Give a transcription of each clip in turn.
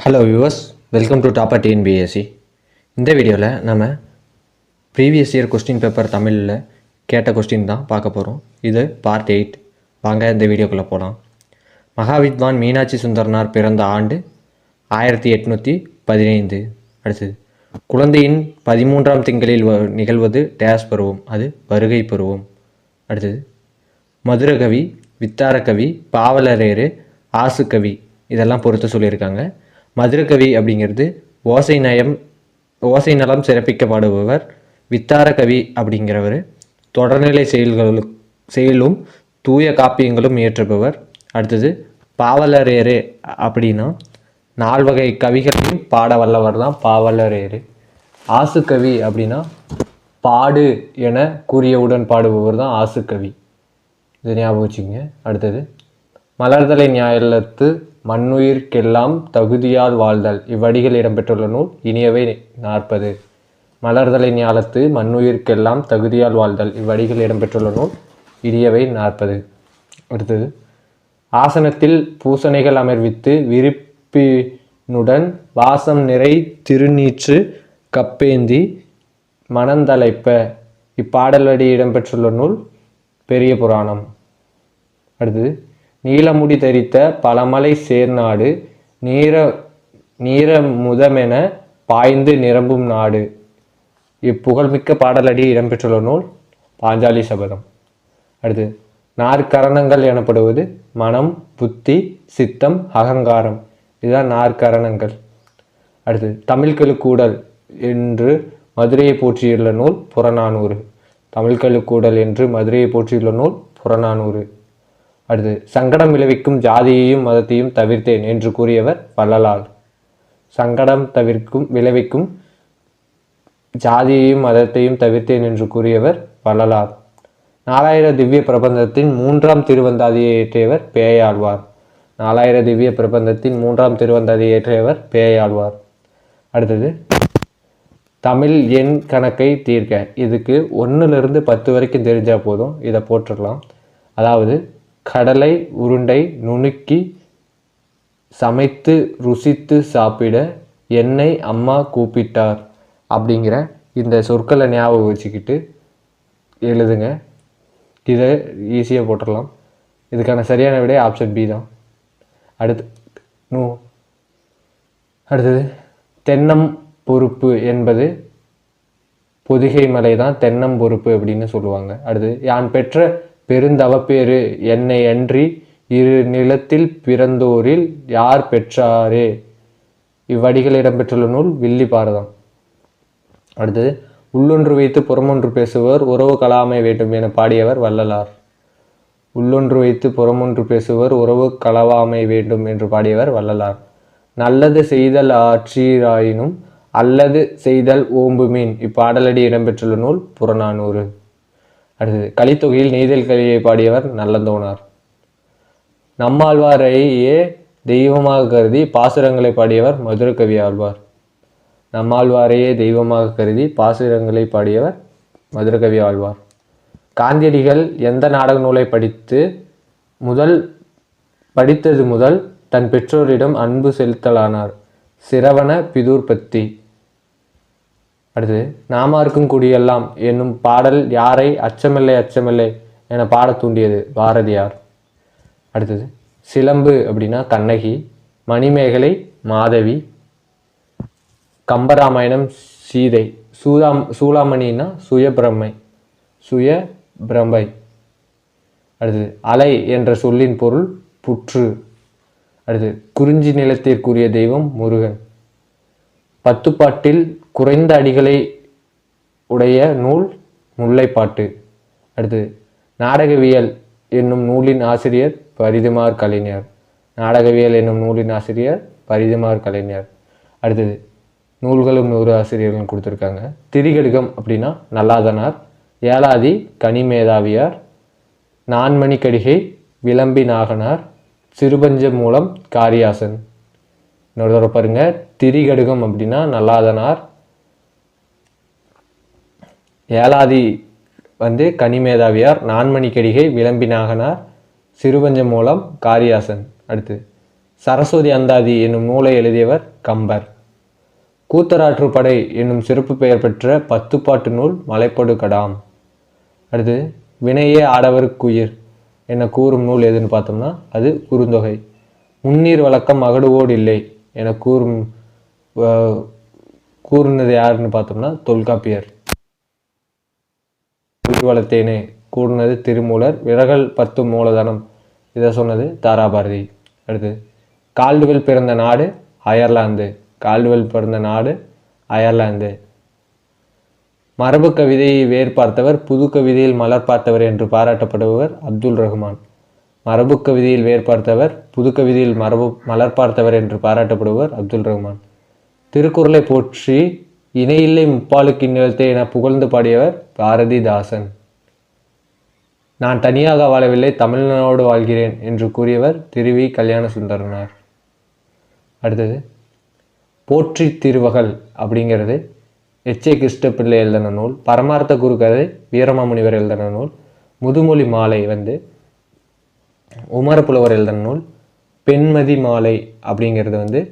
Hello viewers, welcome to topper TNPSC. இந்த வீடியோவில் நம்ம ப்ரீவியஸ் இயர் கொஸ்டின் பேப்பர் தமிழில் கேட்ட கொஸ்டின் தான் பார்க்க போகிறோம். இது பார்ட் 8. வாங்க இந்த வீடியோக்குள்ளே போகலாம். மகாவித்வான் மீனாட்சி சுந்தரனார் பிறந்த ஆண்டு 1815. அடுத்தது, குழந்தையின் 13ஆம் திங்களில் நிகழ்வது டேஸ் பருவம், அது வருகை பருவம். அடுத்தது, மதுரகவி, வித்தாரக்கவி, பாவலரேறு, ஆசுக்கவி இதெல்லாம் பொறுத்து சொல்லியிருக்காங்க. மதுரகவி அப்படிங்கிறது ஓசை நலம் சிறப்பிக்கப்படுபவர். வித்தாரகவி அப்படிங்கிறவர் தொடர்நிலை செயலும் தூய காப்பியங்களும் இயற்றுபவர். அடுத்தது, பாவலரேறு அப்படின்னா 4 வகை கவிகளையும் பாட வல்லவர் தான் பாவலரேறு. ஆசுக்கவி அப்படின்னா பாடு என கூறியவுடன் பாடுபவர் தான் ஆசுக்கவி. இது ஞாபகம் வச்சுக்கோங்க. அடுத்தது, மலர்தலை ஞாயிலத்து மண்ணுயிர்க்கெல்லாம் தகுதியால் வாழ்தல் இவ்வடிகள் இடம்பெற்றுள்ள நூல் இனியவை 40. மலர்தலை ஞாலத்து மண்ணுயிர்க்கெல்லாம் தகுதியால் வாழ்தல் இவ்வடிகள் இடம்பெற்றுள்ள நூல் இனியவை 40. அடுத்தது, ஆசனத்தில் பூசணைகள் அமர்வித்து விருப்பினுடன் வாசம் நிறை திருநீற்று கப்பேந்தி மனந்தலைப்ப இப்பாடல்வடி இடம்பெற்றுள்ள நூல் பெரிய புராணம். அடுத்தது, நீலமுடி தரித்த பழமலை சேர்நாடு நீர முதமென பாய்ந்து நிரம்பும் நாடு இப்புகழ்மிக்க பாடலடி இடம்பெற்றுள்ள நூல் பாஞ்சாலி சபதம். அடுத்து, நாற்கரணங்கள் எனப்படுவது மனம், புத்தி, சித்தம், அகங்காரம். இதுதான் நாற்கரணங்கள். அடுத்து, தமிழ்கழுக்கூடல் என்று மதுரையை போற்றியுள்ள நூல் புறநானூறு. தமிழ்கழுக்கூடல் என்று மதுரையை போற்றியுள்ள நூல் புறநானூறு. அடுத்து, சங்கடம் விளைவிக்கும் ஜாதியையும் மதத்தையும் தவிர்த்தேன் என்று கூறியவர் வள்ளலார். சங்கடம் விளைவிக்கும் ஜாதியையும் மதத்தையும் தவிர்த்தேன் என்று கூறியவர் வள்ளலார். 4000 திவ்ய பிரபந்தத்தின் 3ஆம் திருவந்தாதியை இயற்றியவர் பேயாழ்வார். 4000 திவ்ய பிரபந்தத்தின் 3ஆம் திருவந்தாதியை இயற்றியவர் பேயாழ்வார். அடுத்தது, தமிழ் எண் கணக்கை தீர்க்க. இதுக்கு 1லிருந்து 10 வரைக்கும் தெரிஞ்சால் போதும், இதை போட்டுடலாம். அதாவது, கடலை உருண்டை நுணுக்கி சமைத்து ருசித்து சாப்பிட என்னை அம்மா கூப்பிட்டார் அப்படிங்கிற இந்த சொற்களை ஞாபகம் வச்சுக்கிட்டு எழுதுங்க. இதை ஈஸியாக போட்டுடலாம். இதுக்கான சரியான விடை ஆப்ஷன் பி தான். அடுத்தது, தென்னம் பொறுப்பு என்பது பொதிகை மலை தான் தென்னம் பொறுப்பு அப்படின்னு சொல்லுவாங்க. அடுத்து, யான் பெற்ற பெருந்தவப்பேறு என்னை அன்றி இரு நிலத்தில் பிறந்தோரில் யார் பெற்றாரே இவ்வடிகள் இடம்பெற்றுள்ள நூல் வில்லி பாரதம். அடுத்தது, உள்ளொன்று வைத்து புறமொன்று பேசுவர் உறவு கலாமை வேண்டும் என பாடியவர் வள்ளலார். உள்ளொன்று வைத்து புறமொன்று பேசுவர் உறவு கலவாமை வேண்டும் என்று பாடியவர் வள்ளலார். நல்லது செய்தல் ஆற்றீராயினும் அல்லது செய்தல் ஓம்புமீன் இப்பாடலடி இடம்பெற்றுள்ள நூல் புறநானூறு. அடுத்தது, கலித்தொகையில் நெய்தல் கலியை பாடியவர் நல்லந்தோனார். நம்மாழ்வாரையே தெய்வமாக கருதி பாசுரங்களை பாடியவர் மதுரகவி ஆழ்வார். நம்மாழ்வாரையே தெய்வமாக கருதி பாசுரங்களை பாடியவர் மதுரகவி ஆழ்வார். காந்தியடிகள் எந்த நாடக நூலை படித்தது முதல் தன் பெற்றோரிடம் அன்பு செலுத்தலானார்? சிரவண பிதுர்பத்தி. அடுத்தது, நாமார்க்கும் குடியெல்லாம் என்னும் பாடல் யாரை அச்சமில்லை அச்சமில்லை என பாட தூண்டியது? பாரதியார். அடுத்தது, சிலம்பு அப்படின்னா கண்ணகி, மணிமேகலை மாதவி, கம்பராமாயணம் சீதை, சூளாமணின்னா சுயபிரமை. அடுத்தது, அலை என்ற சொல்லின் பொருள் புற்று. அடுத்து, குறிஞ்சி நிலத்திற்குரிய தெய்வம் முருகன். 10 பாட்டில் குறைந்த அடிகளை உடைய நூல் முல்லைப்பாட்டு. அடுத்து, நாடகவியல் என்னும் நூலின் ஆசிரியர் பரிதிமார் கலைஞர். நாடகவியல் என்னும் நூலின் ஆசிரியர் பரிதிமார் கலைஞர். அடுத்தது, நூல்களும் 100 ஆசிரியர்களும் கொடுத்துருக்காங்க. திரிகடுகம் அப்படின்னா நல்லாதனார். ஏலாதி கனிமேதாவியார். நான்மணிக்கடிகை விளம்பி நாகனார். சிறுபஞ்ச மூலம் காரியாசன். இன்னொரு தடவை பாருங்க. திரிகடுகம் அப்படின்னா நல்லாதனார். ஏலாதி கனிமேதாவியார். நான்மணிக்கடிகை விளம்பி நாகனார். சிறுபஞ்ச மூலம் காரியாசன். அடுத்து, சரஸ்வதி அந்தாதி என்னும் நூலை எழுதியவர் கம்பர். கூத்தராற்றுப்படை என்னும் சிறப்பு பெயர் பெற்ற 10 பாட்டு நூல் மலைப்படு கடாம். அடுத்து வினையே ஆடவருக்குயிர் என கூறும் நூல் எதுன்னு பார்த்தோம்னா அது குறுந்தொகை. முன்னீர் வழக்கம் அகடுவோடு இல்லை என கூறுனது யாருன்னு பார்த்தோம்னா தொல்காப்பியர். உயிர் வளர்த்தேனே கூறுனது திருமூலர். விரகல் 10 மூலதனம் இதை சொன்னது தாராபாரதி. அடுத்து கால்டுவெல் பிறந்த நாடு அயர்லாந்து. கால்டுவெல் பிறந்த நாடு அயர்லாந்து. மரபு கவிதையை வேர் பார்த்தவர், புது கவிதையில் மலர் பார்த்தவர் என்று பாராட்டப்படுபவர் அப்துல் ரஹ்மான். மரபு கவிதையில் வேர் பார்த்தவர், புது கவிதையில் மலர் பார்த்தவர் என்று பாராட்டப்படுபவர் அப்துல் ரஹ்மான். திருக்குறளை போற்றி இணையில்லை முப்பாலுக்கு நிலத்தை என புகழ்ந்து பாடியவர் பாரதிதாசன். நான் தனியாக வாழவில்லை, தமிழ்நாடு வாழ்கிறேன் என்று கூறியவர் திருவி கல்யாண சுந்தரனார். அடுத்தது போற்றி திருவகள் அப்படிங்கிறது எச்.ஏ. கிருஷ்ணபிள்ளை எழுதின நூல். பரமார்த்த குருகதை வீரமாமுனிவர் எழுதின நூல். முதுமொழி மாலை உமரப்புலவர் எழுதின நூல். பெண்மதி மாலை அப்படிங்கிறது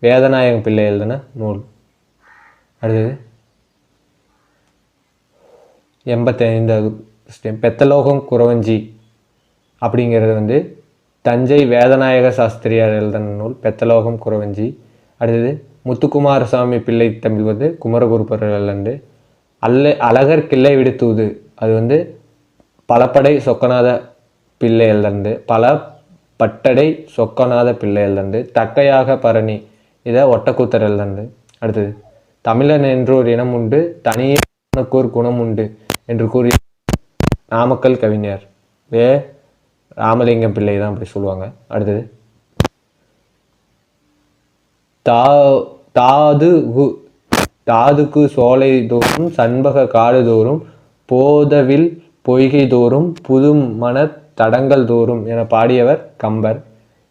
வேதநாயகம் பிள்ளை எழுதின நூல். அடுத்தது 85வது பெத்தலோகம் குறவஞ்சி அப்படிங்கிறது தஞ்சை வேதநாயக சாஸ்திரியார் எழுதின நூல். பெத்தலோகம் குறவஞ்சி. அடுத்தது முத்துக்குமாரசாமி பிள்ளை தமிழ் குமரகுருபர் எழுந்து. அழகர் கிள்ளை விடுத்தூது அது பலப்படை சொக்கநாத பிள்ளை எழுந்து. பட்டடை சொக்கநாத பிள்ளை எழுந்து. தக்கையாக பரணி இதை ஒட்டக்கூத்தர் எழுந்து. அடுத்தது தமிழன் என்றோர் இனம் உண்டு, தனியே உனக்கோர் குணம் உண்டு என்று கூறிய நாமக்கல் கவிஞர் ராமலிங்கம் பிள்ளை தான் அப்படி சொல்லுவாங்க. அடுத்தது தாதுக்கு சோலை தோறும் சண்பக காடு தோறும் போதவில் பொய்கை தோறும் புது மன தடங்கள் தோறும் என பாடியவர் கம்பர்.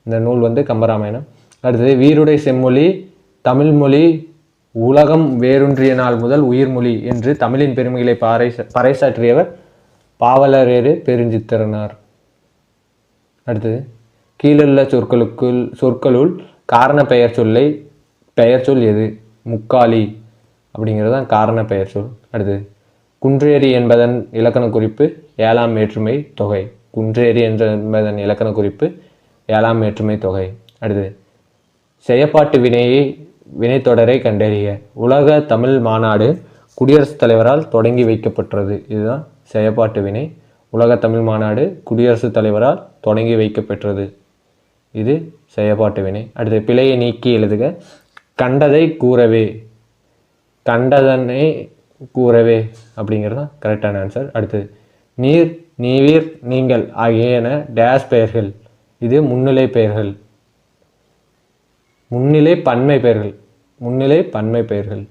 இந்த நூல் கம்பராமாயணம். அடுத்தது வீருடை செம்மொழி தமிழ்மொழி உலகம் வேரூன்றிய நாள் முதல் உயிர்மொழி என்று தமிழின் பெருமைகளை பறைசாற்றியவர் பாவலரேறு பெருஞ்சித்திரனார். அடுத்தது கீழுள்ள சொற்களுள் காரண பெயர் சொல் எது? முக்காலி அப்படிங்கிறது தான் காரண பெயர் சொல். அடுத்தது குன்றேறி என்பதன் இலக்கண குறிப்பு 7ஆம் வேற்றுமை தொகை. குன்றேறி என்பதன் இலக்கண குறிப்பு 7ஆம் வேற்றுமை தொகை. அடுத்தது செயப்பாட்டு வினைத்தொடரை கண்டறிய. உலக தமிழ் மாநாடு குடியரசுத் தலைவரால் தொடங்கி வைக்கப்பட்டது. இதுதான் செயப்பாட்டு வினை. உலக தமிழ் மாநாடு குடியரசுத் தலைவரால் தொடங்கி வைக்கப்பெற்றது. இது செயப்பாட்டு வினை. அடுத்து பிழையை நீக்கி எழுதுக. கண்டதை கூறவே, கண்டதனை கூறவே அப்படிங்கிறது தான் கரெக்டான ஆன்சர். அடுத்தது நீர், நீவீர், நீங்கள் ஆகியன டேஸ் பெயர்கள். இது முன்னிலை பெயர்கள், முன்னிலை பன்மை பெயர்கள், முன்னிலை பன்மை பெயர்கள்.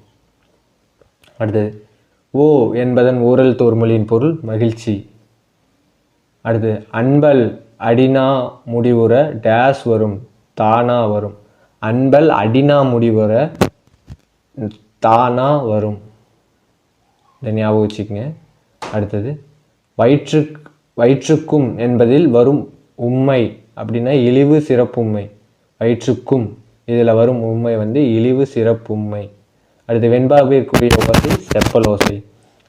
அடுத்தது ஓ என்பதன் ஊரல் தோர்மொழியின் பொருள் மகிழ்ச்சி. அடுத்து அன்பல் அடினா முடிவுற டேஸ் வரும், தானா வரும். அன்பல் அடினா முடிவுற தானா வரும், இதை ஞாபகம் வச்சுக்கோங்க. அடுத்தது வயிற்றுக்கும் என்பதில் வரும் உண்மை அப்படின்னா இழிவு சிறப்புண்மை. வயிற்றுக்கும் இதில் வரும் உண்மை இழிவு சிறப்புண்மை. அடுத்து வெண்பாவிற்குரிய ஓசை செப்பலோசை.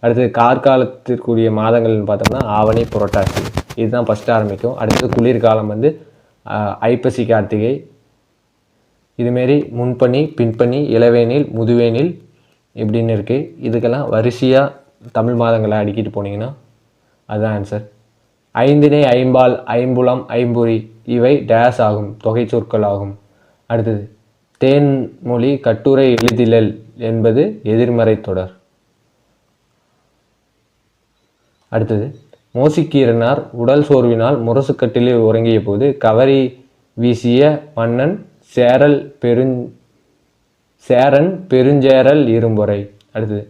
அடுத்தது கார்காலத்திற்குரிய மாதங்கள்னு பார்த்தோம்னா ஆவணி புரட்டாசி, இதுதான் ஃபஸ்ட்டு ஆரம்பிக்கும். அடுத்தது குளிர்காலம் ஐப்பசி கார்த்திகை. இதுமாரி முன்பனி, பின்பனி, இளவேனில், முதுவேனில் இப்படின்னு இருக்குது. இதுக்கெல்லாம் வரிசையாக தமிழ் மாதங்களை அடிக்கிட்டு போனீங்கன்னா அதுதான் ஆன்சர். ஐந்தினை, ஐம்பால், ஐம்புலம், ஐம்புரி இவை டேஸ் ஆகும், தொகை சொற்கள் ஆகும். அடுத்தது தேன்மொழி கட்டுரை எழுதிலல் என்பது எதிர்மறை தொடர். அடுத்தது மோசிக்கீரனார் உடல் சோர்வினால் முரசுக்கட்டிலில் உறங்கிய போது கவரி வீசிய மன்னன் சேரன் பெருஞ்சேரல் இரும்பொறை. அடுத்தது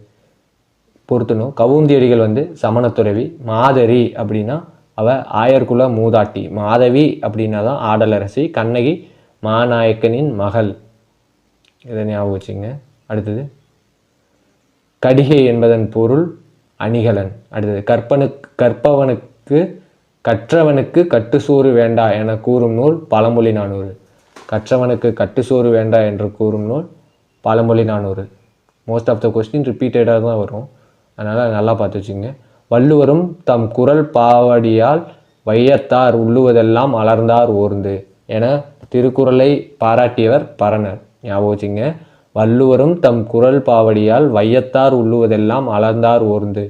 பொறுத்தணும். கவுந்தியடிகள் சமணத்துறவி. மாதரி அப்படின்னா அவ ஆயர்குல மூதாட்டி. மாதவி அப்படின்னா தான் ஆடலரசி. கண்ணகி மாநாயக்கனின் மகள், இதை ஞாபகம் வச்சுங்க. அடுத்தது கடிகை என்பதன் பொருள் அணிகலன். அடுத்தது கற்பவனுக்கு கற்றவனுக்கு கட்டுசோறு வேண்டா என கூறும் நூல் பழமொழி 400. கற்றவனுக்கு கட்டுசோறு வேண்டா என்று கூறும் நூல் பழமொழி 400. மோஸ்ட் ஆஃப் த கொஸ்டின் ரிப்பீட்டடாக தான் வரும், அதனால் நல்லா பார்த்து வச்சுங்க. வள்ளுவரும் தம் குரல் பாவடியால் வையத்தார் உள்ளுவதெல்லாம் அலர்ந்தார் ஓர்ந்து என திருக்குறளை பாராட்டியவர் பரணர். ஞாபகம் வச்சுங்க. வள்ளுவரும் தம் குரல் பாவடியால் வையத்தார் உள்ளுவதெல்லாம் அலர்ந்தார் ஓர்ந்து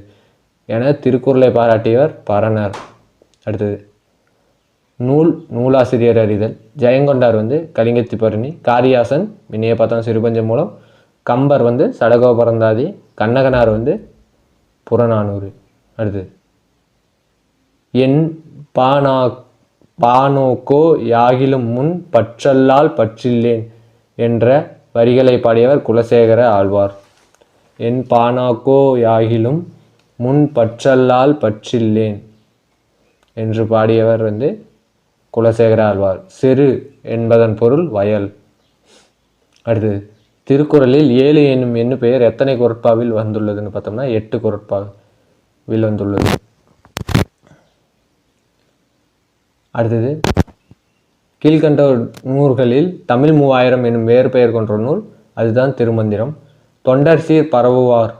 என திருக்குறளை பாராட்டியவர் பரணர். அடுத்தது நூலாசிரியர் அறிதல். ஜெயங்கொண்டார் கலிங்கத்திப்பரணி, காரியாசன் முன்னையே பார்த்தோம் சிறுபஞ்ச மூலம், கம்பர் சடகோபரந்தாதி, கண்ணகனார் புறநானூறு. அடுத்தது என் பானோக்கோ யாகிலும் முன் பற்றல்லால் பற்றில்லேன் என்ற வரிகளை பாடியவர் குலசேகர ஆழ்வார். என் பானாக்கோ யாகிலும் முன் பற்றல்லால் பற்றில்லேன் என்று பாடியவர் குலசேகர ஆழ்வார். செரு என்பதன் பொருள் வயல். அடுத்தது திருக்குறளில் 7 என்னும் எண்ணு பெயர் எத்தனை குறட்பாவில் வந்துள்ளதுன்னு பார்த்தோம்னா 8 குறட்பாவில் வந்துள்ளது. அடுத்தது கீழ்கண்ட நூல்களில் தமிழ் 3000 என்னும் வேறு பெயர் கொண்ட நூல், அதுதான் திருமந்திரம். தொண்டர் சீர் பரவுவார்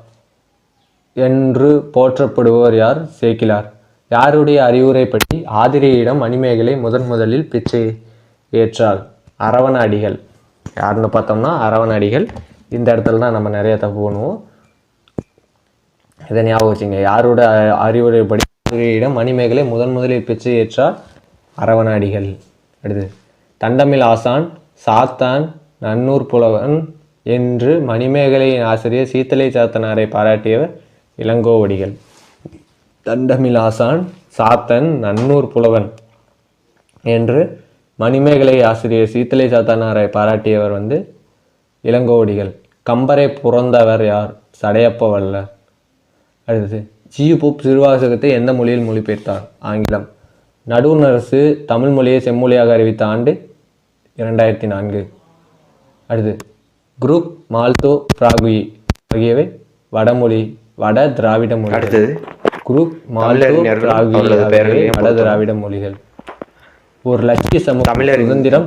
என்று போற்றப்படுபவர் யார்? சேக்கிலார். யாருடைய அறிவுரைப்படி ஆதிரியிடம் மணிமேகலை முதலில் பிச்சை ஏற்றாள்? அரவண அடிகள். யாருன்னு பார்த்தோம்னா அரவண அடிகள். இந்த இடத்துல தான் நம்ம நிறைய தப்பு பண்ணுவோம், இதை ஞாபகம் வச்சுங்க. யாரோட அறிவுரைப்படி ஆதிரியிடம் மணிமேகலை முதலில் பிச்சை ஏற்றால்? அரவண அடிகள். அடுத்து தண்டமிழ் ஆசான் சாத்தான் நன்னூர் புலவன் என்று மணிமேகலையின் ஆசிரியர் சீத்தலை சாத்தனாரை பாராட்டியவர் இளங்கோவடிகள். தண்டமிழ் ஆசான் சாத்தன் நன்னூர் புலவன் என்று மணிமேகலை ஆசிரியர் சீத்தலை சாத்தனாரை பாராட்டியவர் இளங்கோவடிகள். கம்பரை புறந்தவர் யார்? சடையப்ப வல்லர். அடுத்தது ஜியு போப் திருவாசகத்தை எந்த மொழியில் மொழிபெயர்த்தார்? ஆங்கிலம். நடுவணரசு தமிழ் மொழியை செம்மொழியாக அறிவித்த ஆண்டு 2004. அடுத்து குரூப் மால்தோ பிராகுயி ஆகியவை வட திராவிட மொழி. அடுத்தது குரூப் மால்தோ பிராகுயி வட திராவிட மொழிகள். ஒரு லட்சிய சமூகம் சுதந்திரம்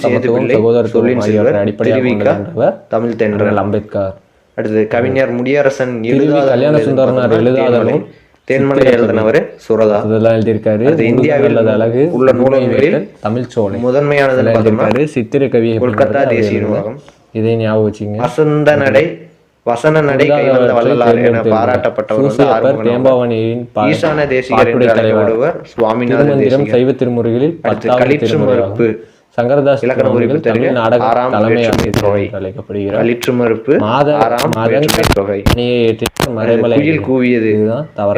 சமத்துவம் சகோதரத்துவம் ஆகியவற்றை அடிப்படையாக தமிழ் தென்றல் அம்பேத்கர். அடுத்தது கவிஞர் முடியரசன் கல்யாண சுந்தரனார் எழுதாதலும் தேன்மலை எழுதினவர் சுரதா. இதெல்லாம் எழுதியிருக்காரு. இந்தியாவில் அழகு உள்ள நூலகங்களில் தமிழ் சோலை முதன்மையானது சித்திர கவி கொல்கத்தா தேசிய நூலகம். இதை ஞாபகம் வச்சுங்க. வசன நடை கைவந்த வள்ளலார் என பாராட்டப்பட்டவர் தேம்பாவணியின் ஈசான தேசிகர் சுவாமிநாதன். சைவ திருமுறைகளில் கலிற்று மறுப்பு சங்கரதாஸ் இலக்கண குறிப்பு நாடக தலைமை அழைக்கப்படுகிறார். கலிற்று மறுப்பு தொகை குயில் கூவியது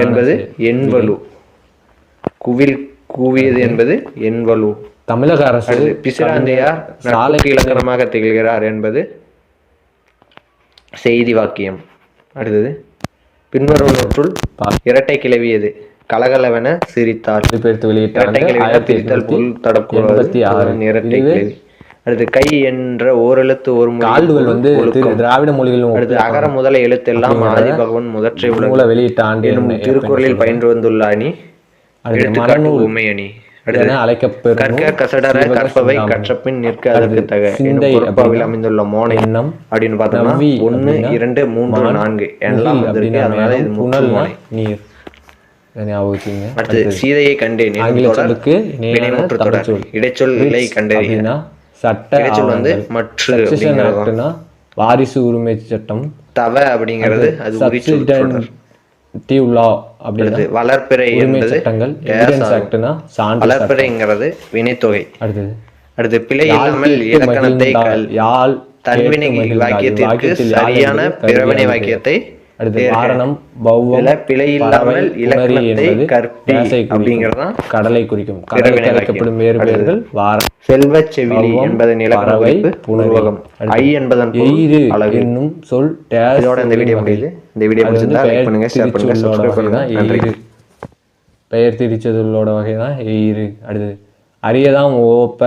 என்பது என்பலு. குவில் கூவியது என்பது என்பலு. தமிழக அரசு பிசிராந்தையார் சாலைக்கு இலக்கணமாக திகழ்கிறார் என்பது செய்தி வாக்கியம். அடுத்தது பின்வருவனற்றுள் இரட்டை கிளவியது? கலகலவென சிரித்தார். அடுத்து கை என்ற ஓரெழுத்து ஒரு திராவிட மொழிகளும் அடுத்து அகர முதல எழுத்தெல்லாம் ஆதி பகவன் முதற்றை உலக வெளியிட்ட ஆண்டு எனும் திருக்குறளில் பயின்று வந்துள்ள அணி உண்மை அணி. கற்பவை கற்றபின் நிற்க அதற்கு தக பொறுப்பாவில் அமைந்துள்ள மோன எண்ணம் அப்படின்னு பார்த்தோம்னா 1 2 3 4 எல்லாம் வந்திருக்கு. அதனால இது முன்னல் நீர். அடுத்து சீதையை கண்டேன் இடைச்சொல் இல்லை கண்டறினா சட்ட மற்ற வாரிசு உரிமை சட்டம் தவ அப்படிங்கிறது அது வளர்ப்பிறை வளர்ப்பிறைங்கிறது வினைத்தொகை. அடுத்து பிழை இல்லாமல் இலக்கணத்தை தன்வினை வாக்கியத்திற்கு சரியான பிறவினை வாக்கியத்தை பிழை இல்லாமல் இலக்கணத்தை கற்பி அப்படிங்கிறதான் கடலை குறிக்கும். கடலை கரைக்கப்படும் வேறு பெயர்கள் செல்வச் செவிலி என்பதன் இலக்கண குறிப்பு உணவகம். ஐ என்பதன் என்னும் சொல். இதோட இந்த வீடியோ முடியுது. இந்த வீடியோ பிடிச்சிருந்தா லைக் பண்ணுங்க, ஷேர் பண்ணுங்க, சப்ஸ்கிரைப் பண்ணுங்க. பெயர் திரிச்சொல்லோட வகை தான் எயிறு. அடுத்தது அரியதாம் ஓப்ப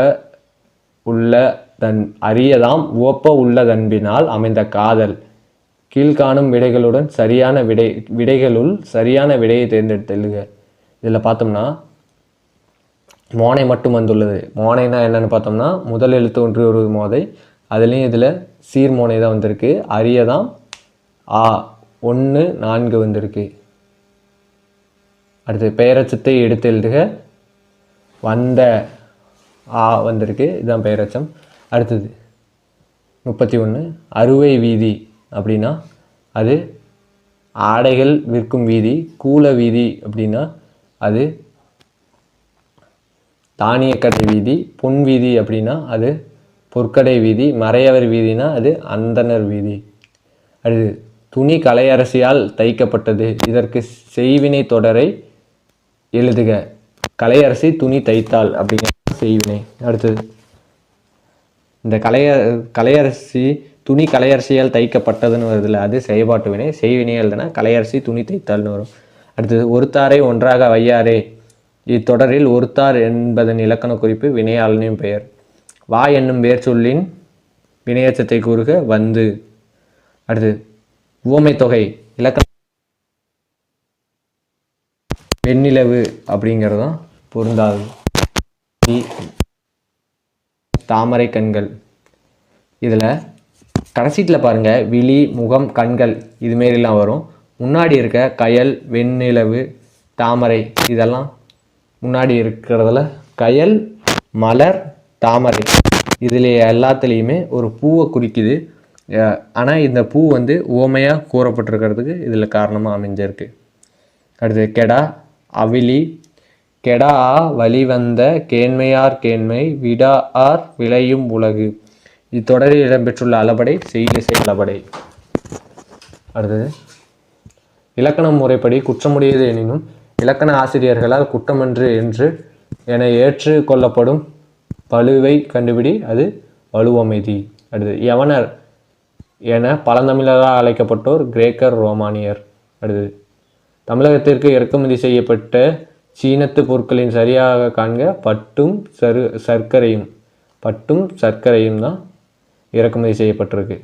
உள்ள தன்பினால் அமைந்த காதல். கீழ்காணும் விடைகளுடன் விடைகளுள் சரியான விடையை தேர்ந்தெடுத்தல்க. இதில் பார்த்தோம்னா மோனை மட்டும் வந்துள்ளது. மோனைனா என்னென்னு பார்த்தோம்னா முதல் எழுத்து ஒன்று ஒரு மோதை, அதுலேயும் இதில் சீர்மோனை தான் வந்திருக்கு. அரிய தான் ஆ 1 4 வந்திருக்கு. அடுத்து பெயரச்சத்தை எடுத்து எழுதுக. வந்த ஆ வந்திருக்கு, இதுதான் பெயரச்சம். அடுத்தது 31 அறுவை வீதி அப்படின்னா அது ஆடைகள் விற்கும் வீதி. கூல வீதி அப்படின்னா அது தானியக்கடை வீதி. பொன் வீதி அப்படின்னா அது பொற்கடை வீதி. மறையவர் வீதினா அது அந்தனர் வீதி. அடுத்து துணி கலையரசியால் தைக்கப்பட்டது. இதற்கு செய்வினை தொடரை எழுதுக. கலையரசி துணி தைத்தாள் அப்படிங்கிற செய்வினை. அடுத்தது இந்த கலையரசி துணி கலையரசியால் தைக்கப்பட்டதுன்னு வருதுல்ல, அது செயல்பாட்டு வினை. செய்வினை எழுதுனா கலையரசி துணி தைத்தாள்னு வரும். அடுத்தது ஒருத்தாரை ஒன்றாக வையாரே. இத்தொடரில் ஒருத்தார் என்பதன் இலக்கண குறிப்பு வினையாளனின் பெயர். வா என்னும் வேர் சொல்லின் வினையச்சத்தை கூறுக. வந்து. அடுத்து உவமை தொகை இலக்கண வெண்ணிலவு அப்படிங்கிறதும் பொருந்தாது. தாமரை கண்கள். இதில் கடைசீட்டில் பாருங்கள், விழி, முகம், கண்கள் இதுமாரிலாம் வரும். முன்னாடி இருக்க கயல், வெண்ணிலவு, தாமரை இதெல்லாம் முன்னாடி இருக்கிறதுல கயல், மலர், தாமரை இதில் எல்லாத்துலேயுமே ஒரு பூவை குறிக்குது. ஆனால் இந்த பூ வந்து உவமையாக கூறப்பட்டிருக்கிறதுக்கு இதில் காரணமாக அமைஞ்சிருக்கு. அடுத்து கெடா, அவிழி. கெடா வழிவந்த கேண்மையார் கேண்மை விடா ஆர் விளையும் உலகு. இத்தொடரில் இடம்பெற்றுள்ள அளபடை செய்யிசை அளபடை. அடுத்தது இலக்கண முறைப்படி குற்றமுடையது எனினும் இலக்கண ஆசிரியர்களால் குற்றமன்று என ஏற்று கொள்ளப்படும் பழுவை கண்டுபிடி, அது வலுவமைதி. அடுத்து யவனர் என பழந்தமிழரால் அழைக்கப்பட்டோர் கிரேக்கர், ரோமானியர். அடுத்தது தமிழகத்திற்கு இறக்குமதி செய்யப்பட்ட சீனத்து பொருட்களின் சரியாக காண்க. பட்டும் சர்க்கரையும் தான் இறக்குமதி செய்யப்பட்டிருக்கு.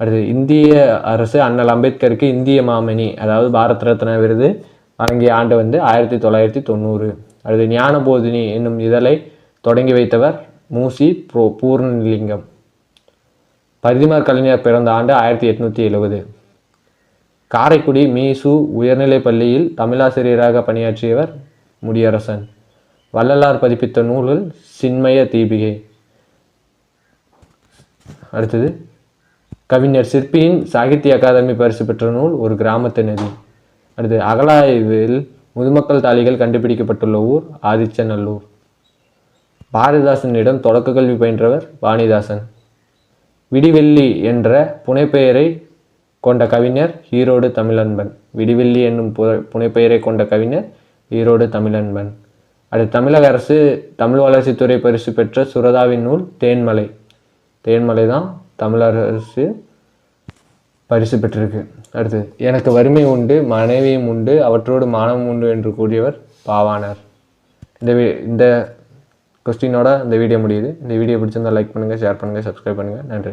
அடுத்து இந்திய அரசு அண்ணல் அம்பேத்கருக்கு இந்திய மாமணி அதாவது பாரத் ரத்னா விருது வழங்கிய ஆண்டு வந்து 1990. அடுத்து ஞானபோதினி என்னும் இதழை தொடங்கி வைத்தவர் மூசி பூர்ணலிங்கம். பரிதிமார் கலைஞர் பிறந்த ஆண்டு 1870. காரைக்குடி மீசு உயர்நிலைப் பள்ளியில் தமிழாசிரியராக பணியாற்றியவர் முடியரசன். வள்ளலார் பதிப்பித்த நூல்கள் சின்மய தீபிகை. அடுத்தது கவிஞர் சிற்பியின் சாகித்ய அகாதமி பரிசு பெற்ற நூல் ஒரு கிராமத்து நதி. அடுத்து அகழாய்வில் முதுமக்கள் தாளிகள் கண்டுபிடிக்கப்பட்டுள்ள ஊர் ஆதிச்சநல்லூர். பாரதிதாசனிடம் தொடக்க கல்வி பயின்றவர் வாணிதாசன். விடிவெள்ளி என்ற புனைப்பெயரை கொண்ட கவிஞர் ஈரோடு தமிழன்பன். விடிவெள்ளி என்னும் புனைப்பெயரை கொண்ட கவிஞர் ஈரோடு தமிழன்பன். அடுத்து தமிழக அரசு தமிழ் வளர்ச்சித்துறை பரிசு பெற்ற சுரதாவின் நூல் தேன்மலை. தேன்மலை தான் தமிழரசு பரிசு பெற்றிருக்கு. அடுத்து எனக்கு வறுமை உண்டு மனைவியும் உண்டு அவற்றோடு மானமும் உண்டு என்று கூறியவர் பாவாணர். இந்த கொஸ்டினோட இந்த வீடியோ முடியுது. இந்த வீடியோ பிடிச்சிருந்தால் லைக் பண்ணுங்கள், ஷேர் பண்ணுங்கள், சப்ஸ்கிரைப் பண்ணுங்கள். நன்றி.